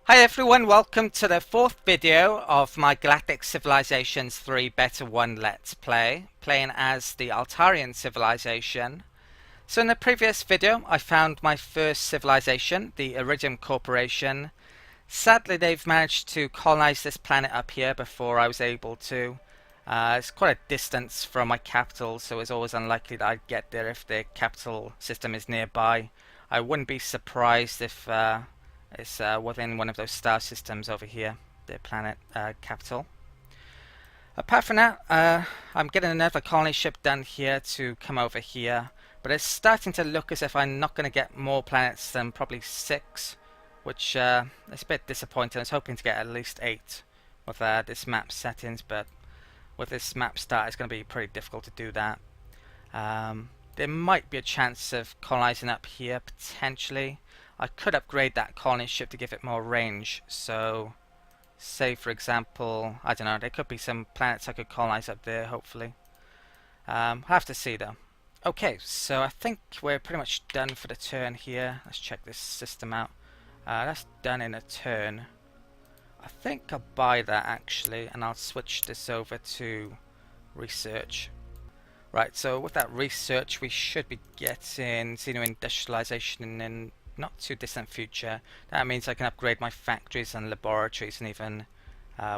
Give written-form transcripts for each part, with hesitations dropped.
Hi everyone, welcome to the fourth video of my Galactic Civilizations 3 Beta 1 Let's Play, playing as the Altarian civilization. So in the previous video I found my first civilization, the Iridium Corporation. Sadly they've managed to colonize this planet up here before I was able to. It's quite a distance from my capital, so it's always unlikely that I'd get there if the capital system is nearby. I wouldn't be surprised if it's within one of those star systems over here, the planet capital. Apart from that, I'm getting another colony ship done here to come over here, but it's starting to look as if I'm not going to get more planets than probably 6, which is a bit disappointing. I was hoping to get at least 8 with this map settings, but with this map start it's going to be pretty difficult to do that. There might be a chance of colonizing up here potentially. I could upgrade that colony ship to give it more range, so say for example, I don't know, there could be some planets I could colonize up there hopefully. I'll have to see though. Okay, so I think we're pretty much done for the turn here. Let's check this system out. That's done in a turn. I think I'll buy that actually, and I'll switch this over to research. Right, so with that research we should be getting xeno-industrialization in not too distant future. That means I can upgrade my factories and laboratories, and even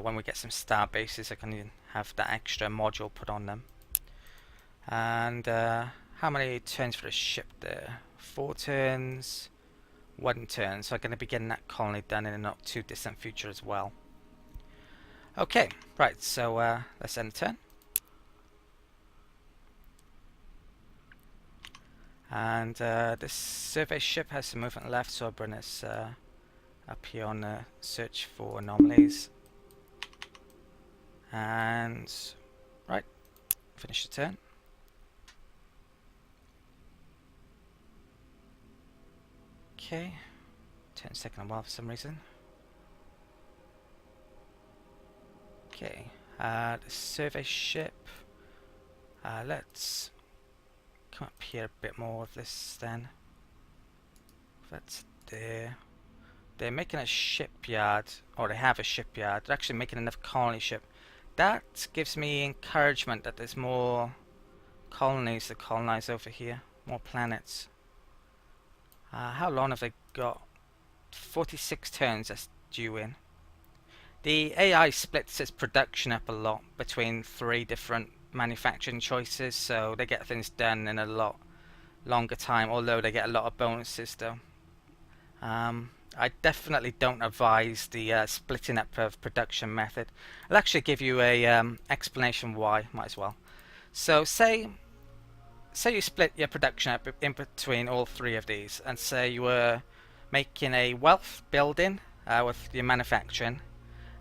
when we get some star bases I can have that extra module put on them. And how many turns for a ship there? 4 turns, 1 turn, so I'm going to be getting that colony done in a not too distant future as well. Okay, right, so let's end the turn. And this survey ship has some movement left, so I'll bring us up here on the search for anomalies. And right, finish the turn. Okay, turn's taking a while for some reason. Okay, the survey ship. Let's come up here a bit more of this then. That's there. They're making a shipyard, or they have a shipyard. They're actually making another colony ship. That gives me encouragement that there's more colonies to colonize over here, more planets. How long have they got? 46 turns that's due in. The AI splits its production up a lot between 3 different manufacturing choices, so they get things done in a lot longer time, although they get a lot of bonuses though. I definitely don't advise the splitting up of production method. I'll actually give you a explanation why, might as well. So say you split your production up in between all 3 of these, and say you were making a wealth building with your manufacturing,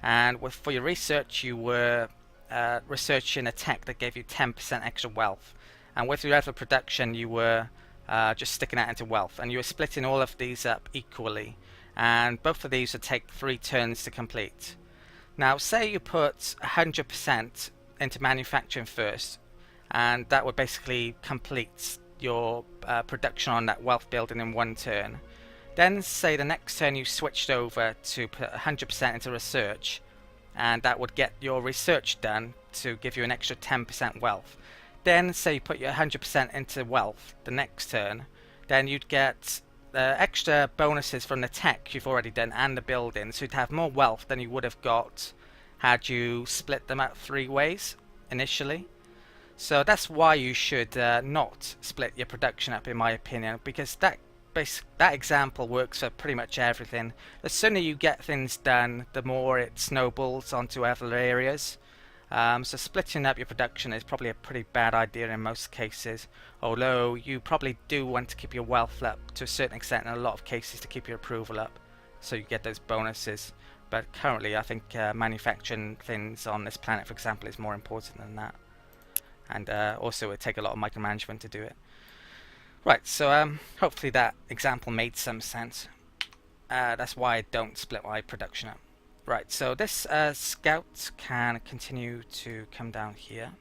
and for your research you were researching a tech that gave you 10% extra wealth, and with your other production you were just sticking that into wealth, and you were splitting all of these up equally, and both of these would take 3 turns to complete. Now say you put 100% into manufacturing first, and that would basically complete your production on that wealth building in 1 turn. Then say the next turn you switched over to put 100% into research, and that would get your research done to give you an extra 10% wealth. Then say you put your 100% into wealth the next turn, then you'd get extra bonuses from the tech you've already done and the building, so you'd have more wealth than you would have got had you split them out 3 ways initially. So that's why you should not split your production up, in my opinion, because that example works for pretty much everything. The sooner you get things done, the more it snowballs onto other areas. So splitting up your production is probably a pretty bad idea in most cases, although you probably do want to keep your wealth up to a certain extent in a lot of cases to keep your approval up, so you get those bonuses. But currently I think manufacturing things on this planet, for example, is more important than that. And also it would take a lot of micromanagement to do it. Right, so hopefully that example made some sense. That's why I don't split my production up. Right, so this scout can continue to come down here.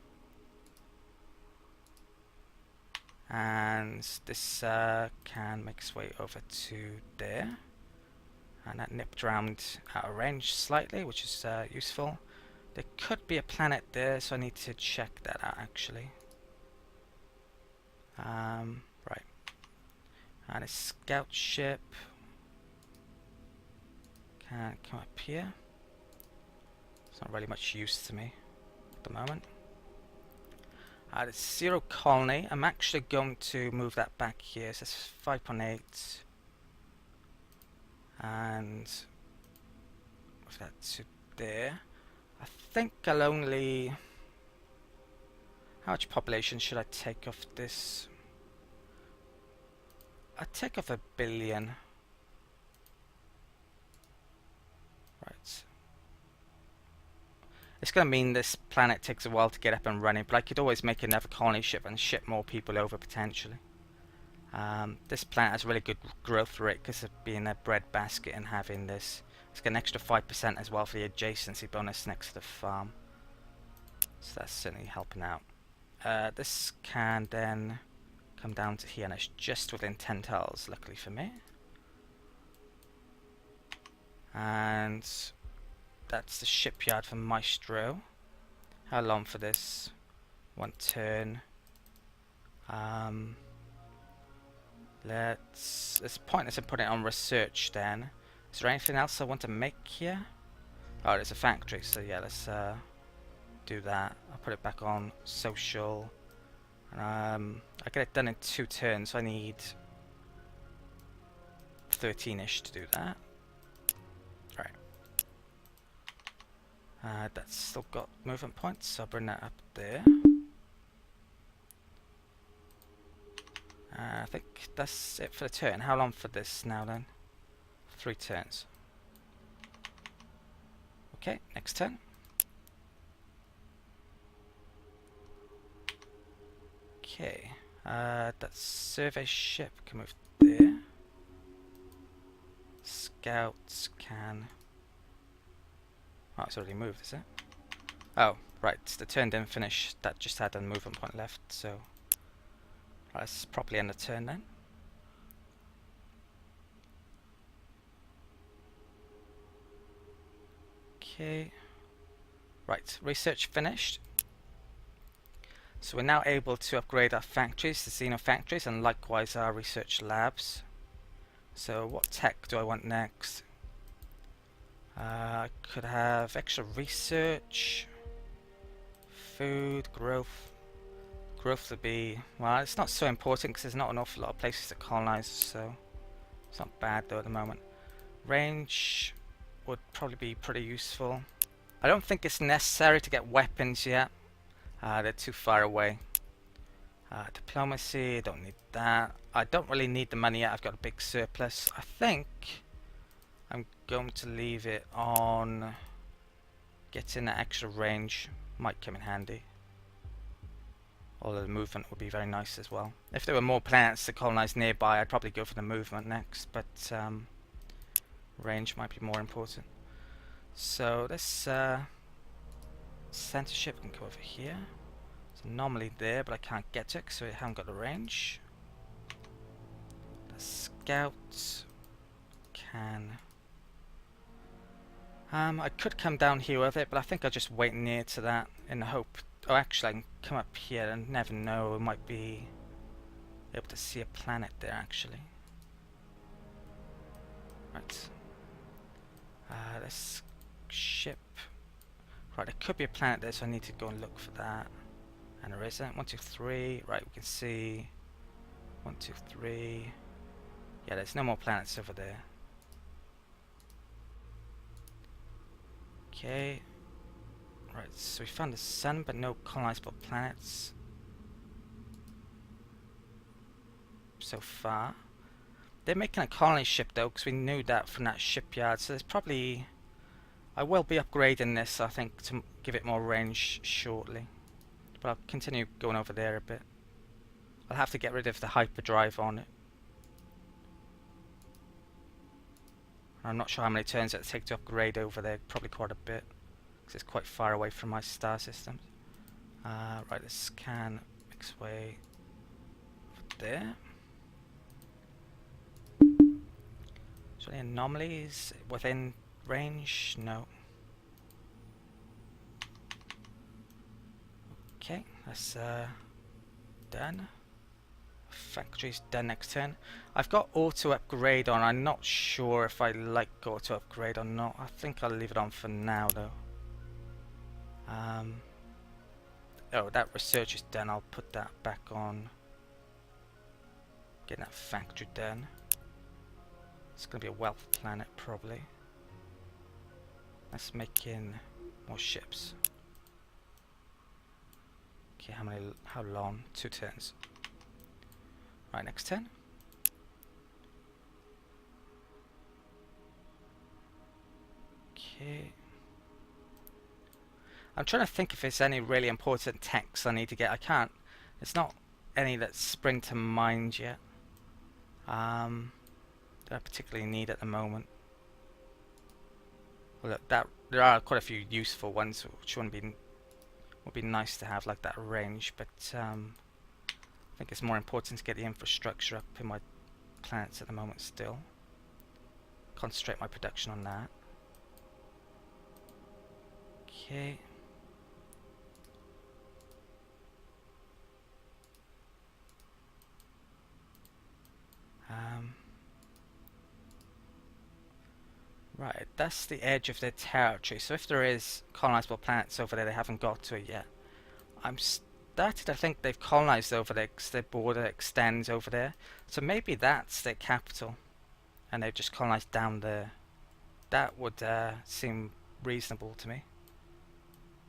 And this can make its way over to there. And that nipped around out of range slightly, which is useful. There could be a planet there, so I need to check that out actually. Right. And a scout ship can come up here. It's not really much use to me at the moment. It's 0 colony. I'm actually going to move that back here. So it's 5.8. And move that to there. I think I'll only... How much population should I take off this? I'd take off 1 billion. Right. It's going to mean this planet takes a while to get up and running, but I could always make another colony ship and ship more people over potentially. This planet has a really good growth rate because of being a breadbasket and having this. It's got an extra 5% as well for the adjacency bonus next to the farm. So that's certainly helping out. This can then come down to here, and it's just within 10 tiles, luckily for me. And that's the shipyard for Maestro. How long for this? 1 turn. It's pointless in putting it on research then. Is there anything else I want to make here? Oh, there's a factory, so yeah, let's do that. I'll put it back on social. I get it done in 2 turns, so I need 13-ish to do that. Right. That's still got movement points, so I'll bring that up there. I think that's it for the turn. How long for this now then? 3 turns. Okay, next turn. Okay, that survey ship can move there. Scouts can... Oh, it's already moved, is it? Oh, right, the turn didn't finish. That just had a movement point left, so... Right, let's properly end the turn then. Okay. Right, research finished. So we're now able to upgrade our factories, the Xeno factories, and likewise our research labs. So what tech do I want next? I could have extra research, food, growth. Growth would be, well, it's not so important because there's not an awful lot of places to colonize, so it's not bad though at the moment. Range would probably be pretty useful. I don't think it's necessary to get weapons yet. They're too far away. Diplomacy, I don't need that. I don't really need the money yet. I've got a big surplus. I think I'm going to leave it on getting that extra range. Might come in handy. Although the movement would be very nice as well. If there were more planets to colonize nearby, I'd probably go for the movement next, but range might be more important. So this center ship can go over here. It's normally there, but I can't get to it because I haven't got the range. The scout can... I could come down here with it, but I think I'll just wait near to that in the hope... Oh, actually I can come up here and never know, I might be able to see a planet there actually. Right. This ship... Right, there could be a planet there, so I need to go and look for that. And there isn't. 1, 2, 3. Right, we can see 1, 2, 3. Yeah, there's no more planets over there. Okay. Right, so we found the sun, but no colonizable planets so far. They're making a colony ship though, because we knew that from that shipyard. So there's probably... I will be upgrading this, I think, to give it more range shortly. But I'll continue going over there a bit. I'll have to get rid of the hyperdrive on it. I'm not sure how many turns it'll take to upgrade over there. Probably quite a bit, because it's quite far away from my star system. Right, let's scan its way over there. So any anomalies within range? No. Okay, that's done. Factory's done next turn. I've got auto upgrade on. I'm not sure if I like auto upgrade or not. I think I'll leave it on for now though. Oh, that research is done. I'll put that back on. Getting that factory done. It's going to be a wealth planet probably. Let's make in more ships. Okay, how long? 2 turns. Right, next turn. Okay. I'm trying to think if there's any really important texts I need to get. I can't. There's not any that spring to mind yet. That I particularly need at the moment. Well, look, there are quite a few useful ones which would be nice to have, like that range, but I think it's more important to get the infrastructure up in my planets at the moment still. Concentrate my production on that. Okay. Right, that's the edge of their territory, so if there is colonizable planets over there, they haven't got to it yet. I'm started to think they've colonized over there because their border extends over there, so maybe that's their capital and they've just colonized down there. That would seem reasonable to me.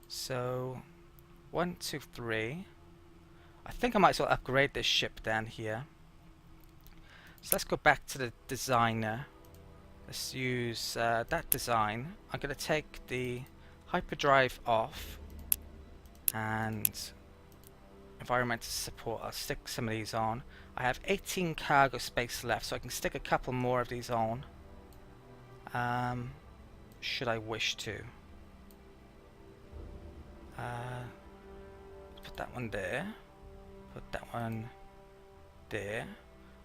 So 1, 2, 3. I think I might as well upgrade this ship down here. So let's go back to the designer. Let's use that design. I'm going to take the hyperdrive off and environmental support. I'll stick some of these on. I have 18 cargo space left, so I can stick a couple more of these on. Should I wish to. Put that one there. Put that one there.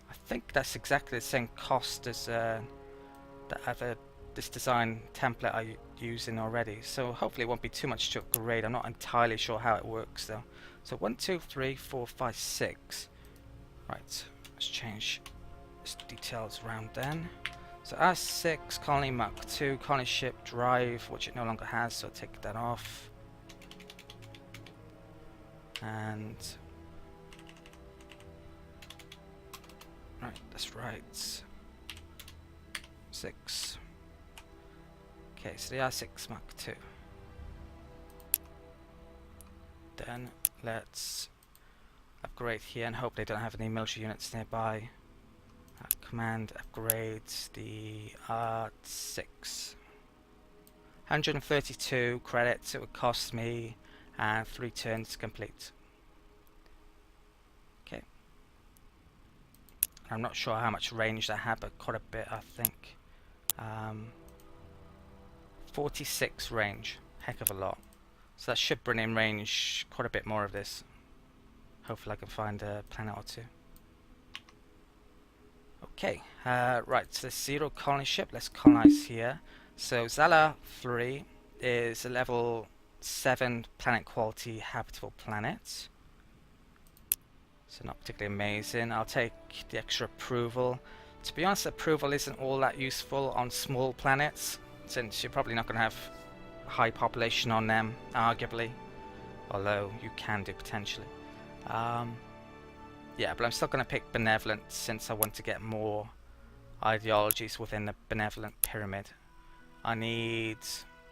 I think that's exactly the same cost as this design template I'm using already, so hopefully it won't be too much to upgrade. I'm not entirely sure how it works though. So 1, 2, 3, 4, 5, 6. Right, let's change these details around then. So R6, colony Mark II, colony ship drive, which it no longer has, so I'll take that off. And right, that's right. 6. Okay, so the R6 Mark II. Then let's upgrade here and hope they don't have any military units nearby. Command upgrades the R6. 132 credits it would cost me, and 3 turns to complete. Okay. I'm not sure how much range I have, but quite a bit, I think. 46 range, heck of a lot. So that should bring in range quite a bit more of this. Hopefully I can find a planet or two. Okay, right, so the 0 colony ship, let's colonize here. So Zala 3 is a level 7 planet quality habitable planet. So not particularly amazing. I'll take the extra approval. To be honest, approval isn't all that useful on small planets, since you're probably not going to have high population on them, arguably. Although you can do potentially. Yeah, but I'm still going to pick benevolent since I want to get more ideologies within the benevolent pyramid. I need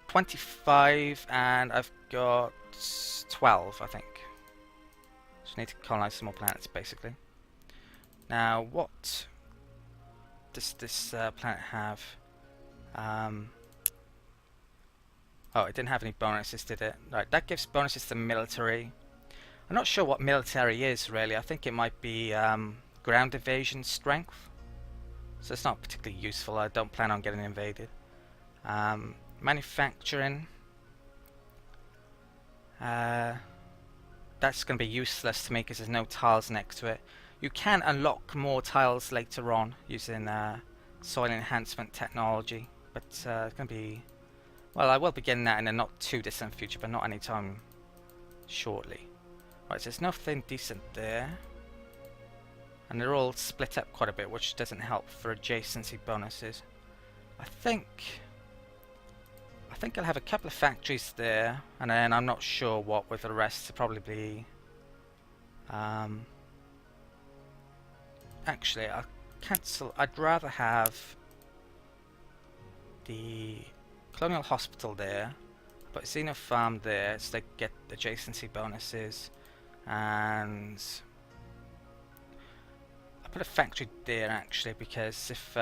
25 and I've got 12, I think. So I need to colonize some more planets basically. Now what does this planet have? Oh, it didn't have any bonuses, did it? Right, that gives bonuses to military. I'm not sure what military is really. I think it might be ground evasion strength. So it's not particularly useful. I don't plan on getting invaded. Manufacturing. That's going to be useless to me because there's no tiles next to it. You can unlock more tiles later on using the 3 tiles. So let's go back to the designer. soil enhancement technology, but it's going to be, well, I will be getting that in a not too distant future, but not anytime shortly. Right, so there's nothing decent there, and they're all split up quite a bit, which doesn't help for adjacency bonuses. I think I'll have a couple of factories there, and then I'm not sure what with the rest. To probably be actually, I'll cancel. I'd rather have the Colonial Hospital there, but Xeno Farm there, so they get adjacency bonuses, and I put a factory there actually, because if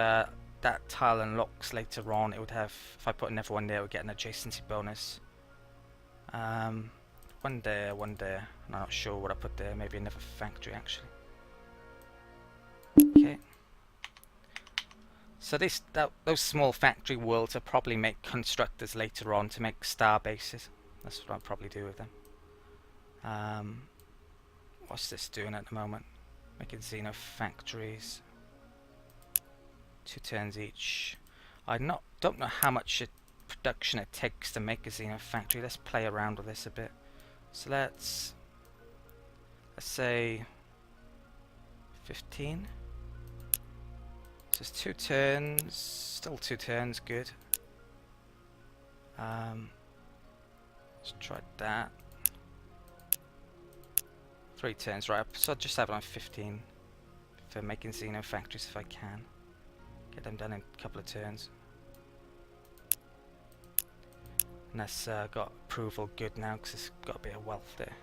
that tile unlocks later on, it would have, if I put another one there, it would get an adjacency bonus. One there, one there. I'm not sure what I put there, maybe another factory actually. Okay. So those small factory worlds will probably make constructors later on to make star bases. That's what I'll probably do with them. What's this doing at the moment? Making Xeno factories. 2 turns each. I don't know how much production it takes to make a Xeno factory. Let's play around with this a bit. So let's say 15. So it's 2 turns, still 2 turns, good. Let's try that. 3 turns, right? So I'll just have it on 15 for making Xeno factories if I can. Get them done in a couple of turns. And that's got approval good now because it's got a bit of wealth there.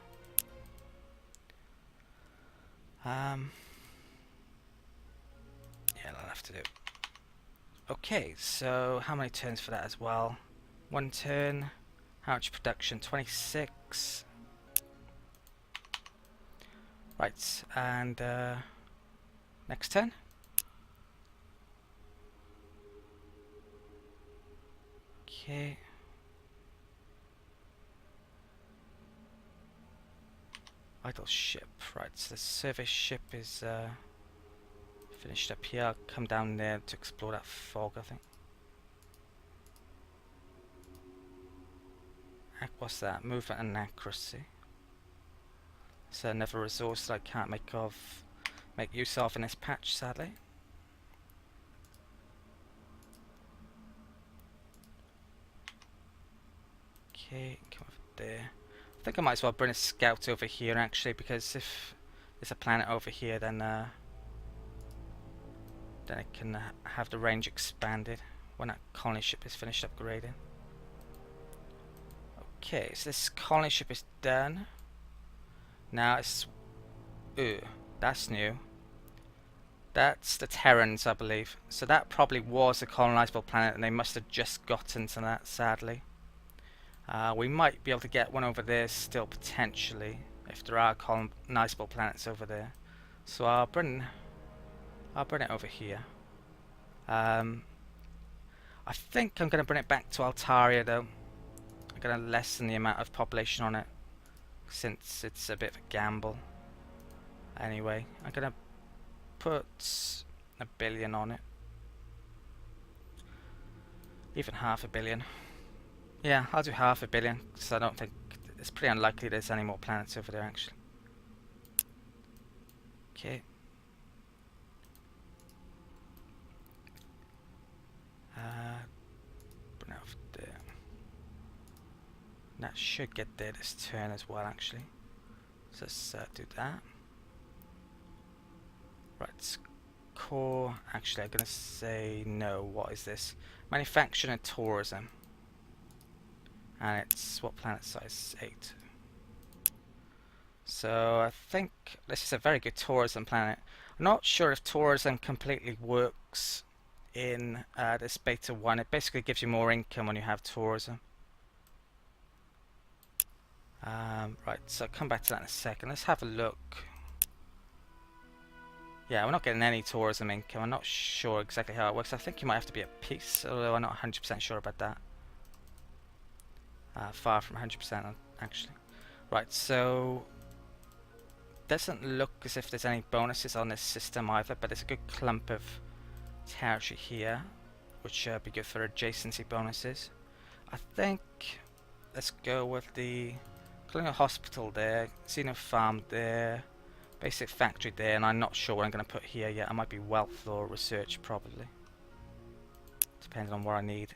Yeah, that'll have to do. Okay, so how many turns for that as well? 1 turn. How much production? 26. Right, and next turn. Okay. Idle ship. Right, so the service ship is finished up here. I'll come down there to explore that fog, I think. What's that? Movement and accuracy. So another resource that I can't make use of in this patch, sadly. Okay, come over there. I think I might as well bring a scout over here actually, because if there's a planet over here, then I can have the range expanded when that colony ship is finished upgrading. Okay, so this colony ship is done. Now it's... Ooh, that's new. That's the Terrans, I believe. So that probably was a colonizable planet, and they must have just gotten to that, sadly. We might be able to get one over there still, potentially, if there are colonizable planets over there. So I'll bring it over here. I think I'm going to bring it back to Altaria, though. I'm going to lessen the amount of population on it, since it's a bit of a gamble. Anyway, I'm going to put 1 billion on it. Even 500 million. Yeah, I'll do 500 million, because I don't think... It's pretty unlikely there's any more planets over there, actually. Okay. Bring it over there. That should get there this turn as well, actually. So let's do that. Right, core. Actually, I'm going to say no. What is this? Manufacturing and tourism. And it's what planet size? 8. So I think this is a very good tourism planet. I'm not sure if tourism completely works in this beta 1. It basically gives you more income when you have tourism. Right, so I'll come back to that in a second. Let's have a look. Yeah, we're not getting any tourism income. I'm not sure exactly how it works. I think you might have to be at peace, although I'm not 100% sure about that. Far from 100% actually. Right, so doesn't look as if there's any bonuses on this system either, but it's a good clump of territory here, which be good for adjacency bonuses. I think let's go with the colonial hospital there, Xeno farm there, basic factory there, and I'm not sure what I'm going to put here yet. I might be wealth or research probably, depending on what I need.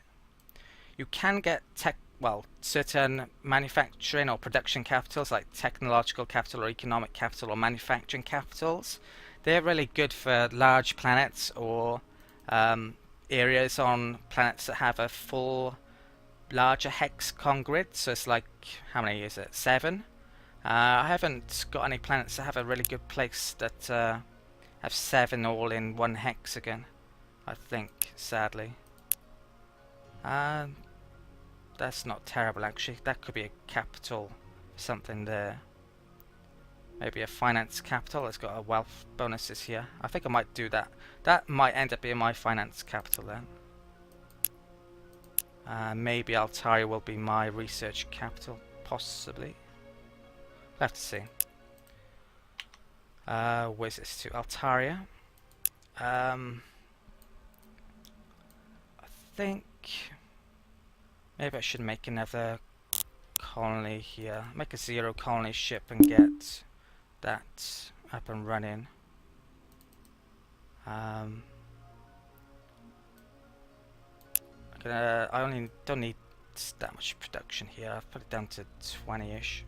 You can get certain manufacturing or production capitals like technological capital or economic capital or manufacturing capitals. They're really good for large planets or areas on planets that have a full larger hexagon grid. So it's like, how many is it? 7? I haven't got any planets that have a really good place that have 7 all in one hexagon, I think, sadly. That's not terrible actually. That could be a capital, something there. Maybe a finance capital. It's got a wealth bonuses here. I think I might do that. That might end up being my finance capital then. Maybe Altaria will be my research capital, possibly. We'll have to see. Where's this to? Altaria. I think maybe I should make another colony here. Make a 0 colony ship and get that up and running. I only don't need that much production here. I've put it down to 20-ish.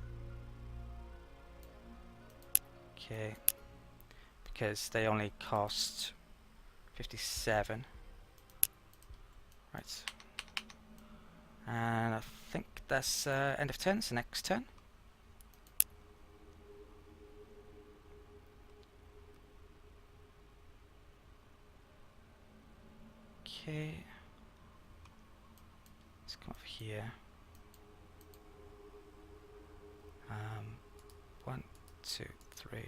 Okay, because they only cost 57. Right. And I think that's end of turn, so next turn. Okay. Let's come over here. 1, 2, 3,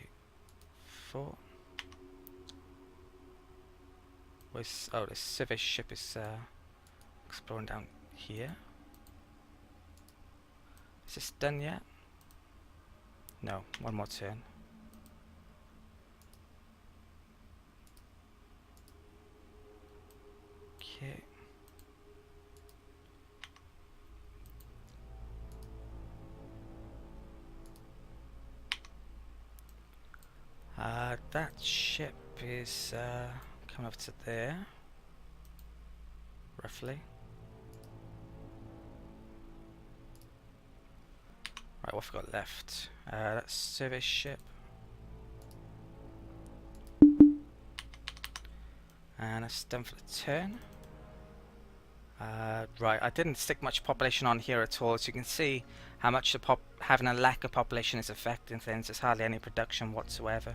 4. Where's, oh, the civic ship is exploring down here. Is this done yet? No, one more turn. Okay. That ship is coming up to there, roughly. Right, what have we got left? That's service ship. And that's done for the turn. Right, I didn't stick much population on here at all, as you can see how much the having a lack of population is affecting things. There's hardly any production whatsoever.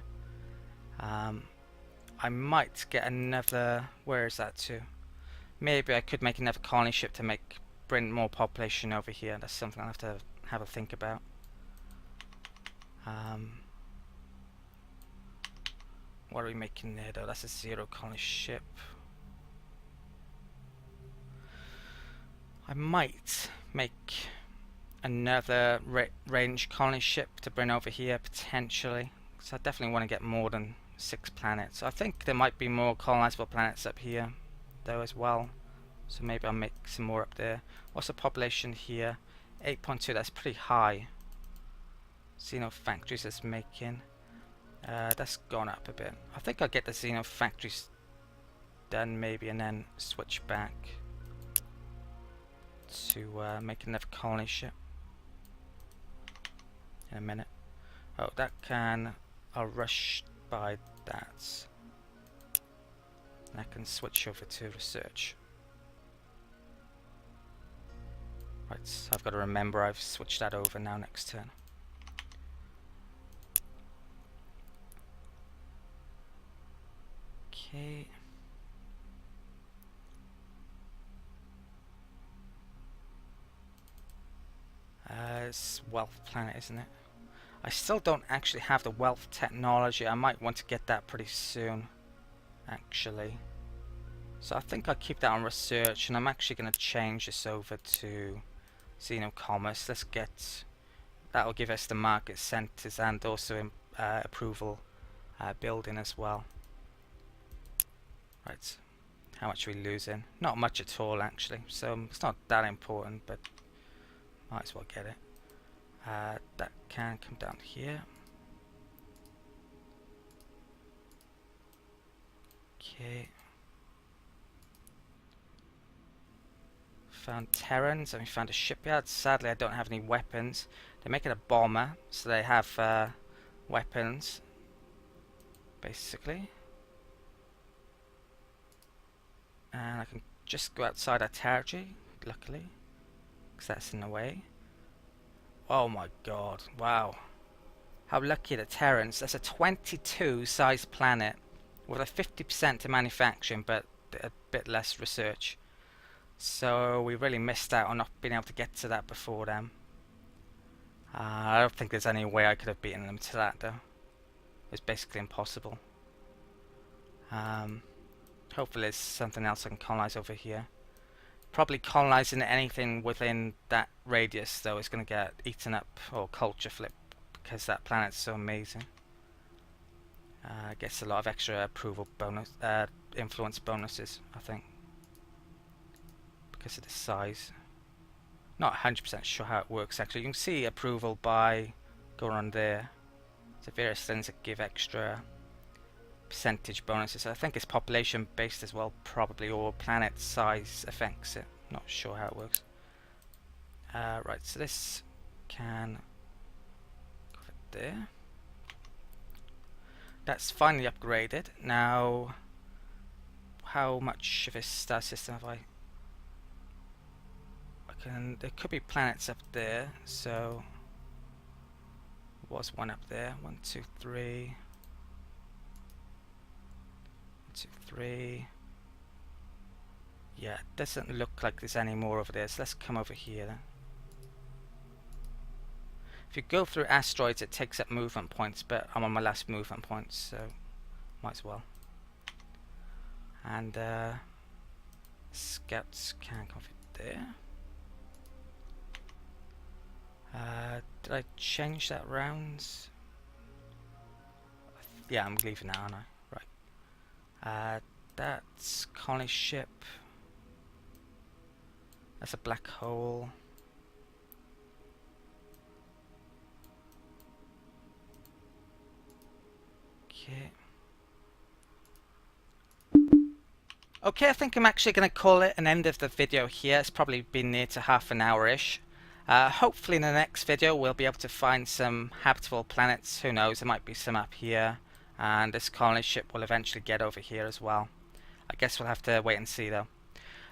I might get another, where is that to? Maybe I could make another colony ship to bring more population over here. That's something I'll have to have a think about. What are we making there though? That's a 0 colony ship. I might make another range colony ship to bring over here potentially, because I definitely want to get more than 6 planets. I think there might be more colonizable planets up here though as well, so maybe I'll make some more up there. What's the population here? 8.2, that's pretty high. Xeno factories it's making. That's gone up a bit. I think I'll get the Xeno factories done maybe and then switch back to make another colony ship in a minute. Oh, that can, I'll rush by that. And I can switch over to research. Right, so I've got to remember I've switched that over now next turn. Okay. It's wealth planet, isn't it? I still don't actually have the wealth technology. I might want to get that pretty soon, actually. So I think I'll keep that on research, and I'm actually going to change this over to Xenocommerce. Let's get, that'll give us the market centers and also approval building as well. Right. How much are we losing? Not much at all, actually. So it's not that important, but might as well get it. That can come down here. Okay. Found Terrans, and we found a shipyard. Sadly, I don't have any weapons. They're making a bomber, so they have weapons, basically. And I can just go outside our territory, luckily, because that's in the way. Oh my god, wow. How lucky the Terrans. That's a 22 size planet with a 50% to manufacturing, but a bit less research. So we really missed out on not being able to get to that before them. I don't think there's any way I could have beaten them to that, though. It was basically impossible. Hopefully there's something else I can colonize over here. Probably colonizing anything within that radius, though, is going to get eaten up or culture flipped, because that planet's so amazing. Gets a lot of extra approval bonus, influence bonuses, I think, because of the size. Not 100% sure how it works actually. You can see approval by going on there. So various things that give extra percentage bonuses. I think it's population based as well, probably, or planet size affects it. Not sure how it works. Right, so this can go there. That's finally upgraded. Now, how much of this star system have I? There could be planets up there, so there was one up there. 1, 2, 3. 1, 2, 3. Yeah, it doesn't look like there's any more over there, so let's come over here then. If you go through asteroids, it takes up movement points, but I'm on my last movement points, so might as well. And scouts can come there. Did I change that round? Yeah, I'm leaving now, aren't I? Right. That's colony ship. That's a black hole. Okay. Okay, I think I'm actually going to call it an end of the video here. It's probably been near to half an hour-ish. Hopefully in the next video we'll be able to find some habitable planets. Who knows, there might be some up here, and this colony ship will eventually get over here as well. I guess we'll have to wait and see though.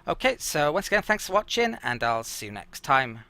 Okay, so once again, thanks for watching, and I'll see you next time.